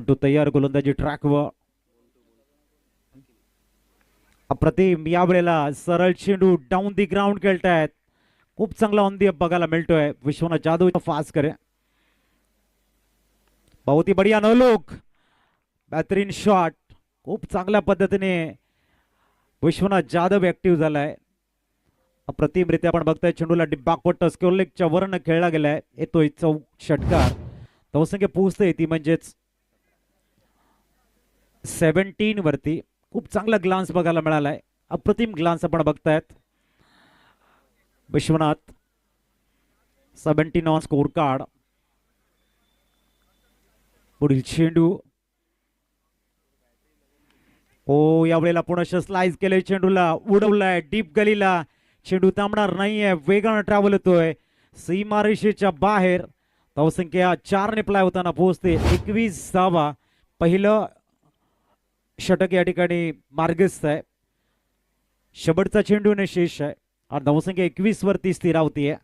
मंटू तयार, गोलंदाजी ट्रॅकवर. अप्रतिम यावेळेला सरळ चेंडू डाऊन दी ग्राउंड खेळतायत. खूप चांगला ऑन दी अप बघायला मिळतोय. विश्वनाथ जाधव फास्ट करे, बहुत ही बढिया नो लुक, बेहतरीन शॉट. खूप चांगल्या पद्धतीने विश्वनाथ जाधव ऍक्टिव्ह झालाय. अप्रतिमरित्या आपण बघताय चेंडूला बॅकवर्ड स्क्वेअर वरनं खेळला गेलाय. येतोय चौक षटकार. धावसंख्या पोहोचते ती म्हणजेच 17 वरती. खूप चांगला ग्लान्स बघायला मिळालाय. अप्रतिम ग्लान्स आपण बघतायत. Vishwanath 17 on score card. पुढील चेंडू ओ यावेळेला पुन्हा स्लाइस केले, चेंडूला उडवलाय डीप गलीला. चेंडू थांबणार नाहीये, वेगानं ट्रॅव्हल होतोय सीमारेषेच्या बाहेर. धावसंख्या 4 ने प्लाय होताना पोहोचते. 21 धावा. पहिलं षटक या ठिकाणी मार्गस्थ आहे. शेवटचा चेंडू ने शेष आहे आणि धावसंख्या 21 वरती स्थिरावतीये.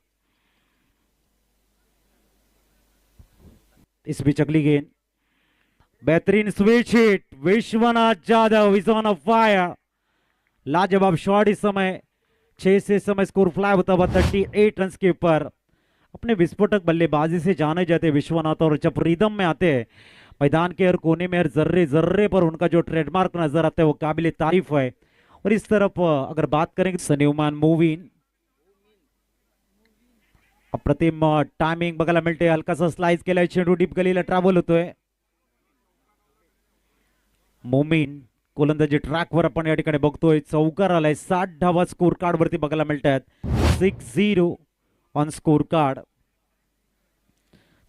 इस बीच अगली गेंद, बेहतरीन switch hit. Vishwanath Jadhav is on a fire. लाजवाब शॉट. इस समय 6 से समय स्कोर फ्लाई होता हुआ 38 रन के ऊपर. अपने विस्फोटक बल्लेबाजी से जाने जाते विश्वनाथ, और जब रिदम में आते हैं मैदान के हर कोने में हर जर्रे जर्रे पर उनका जो ट्रेडमार्क नजर आता है वो काबिल तारीफ है. और इस तरफ अगर बात करेंगे सन्युमान मूविन, अप्रतिम टायमिंग बघायला मिळते. हलकासा स्लाइस केलाय, चेंडू डीप गलीला ट्रॅव्हल होतोय. मोमीन गोलंदाजी ट्रॅकवर आपण या ठिकाणी बघतोय. चौकार आलाय. 60 धावा स्कोर कार्ड वरती बघायला मिळतात. 6-0 ऑन स्कोर कार्ड.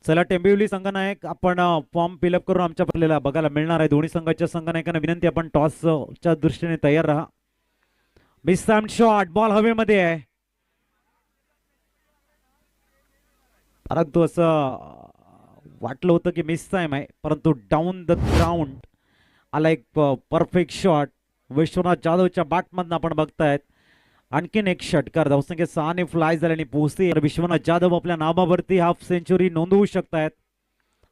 चला टेंबिवली संघनायक आपण फॉर्म फिलअप करून आमच्या आपल्याला बघायला मिळणार आहे. दोन्ही संघाच्या संघनायकांना विनंती, आपण टॉसच्या दृष्टीने तयार राहा. मिस टाइम शॉट, बॉल हवेमध्ये आहे. परंतु असं वाटलं होतं की मिस टाइम आहे, परंतु डाऊन द ग्राउंड आला एक परफेक्ट शॉट. विश्वनाथ जाधवच्या बॅटमधून आपण बघतायत. आणखीन एक षटकार. धावसंख्या 6 ने फ्लाय झाल्याने पोहोचते. विश्वनाथ जाधव आपल्या नावावरती हाफ सेंचुरी नोंदवू शकतायत.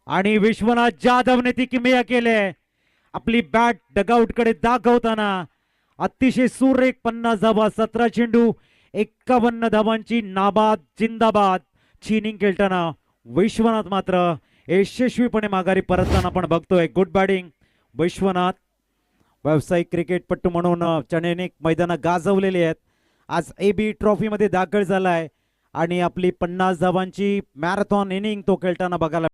आणि विश्वनाथ जाधवने ती किमया केले. आपली बॅट डगआउट कडे दाखवताना अतिशय सुरेख 50 धावा, 17 चेंडू, 51 धावांची नाबाद जिंदाबाद चिनिंग खेळताना विश्वनाथ मात्र यशस्वीपणे माघारी परतताना आपण बघतोय. Good batting Vishwanath. व्यावसायिक क्रिकेटपटू म्हणून त्याने मैदानात गाजवलेले आहेत. आज AB ट्रॉफी मध्ये दाखल झालाय आणि आपली 50 धावांची मॅरेथॉन इनिंग तो खेळताना बघायला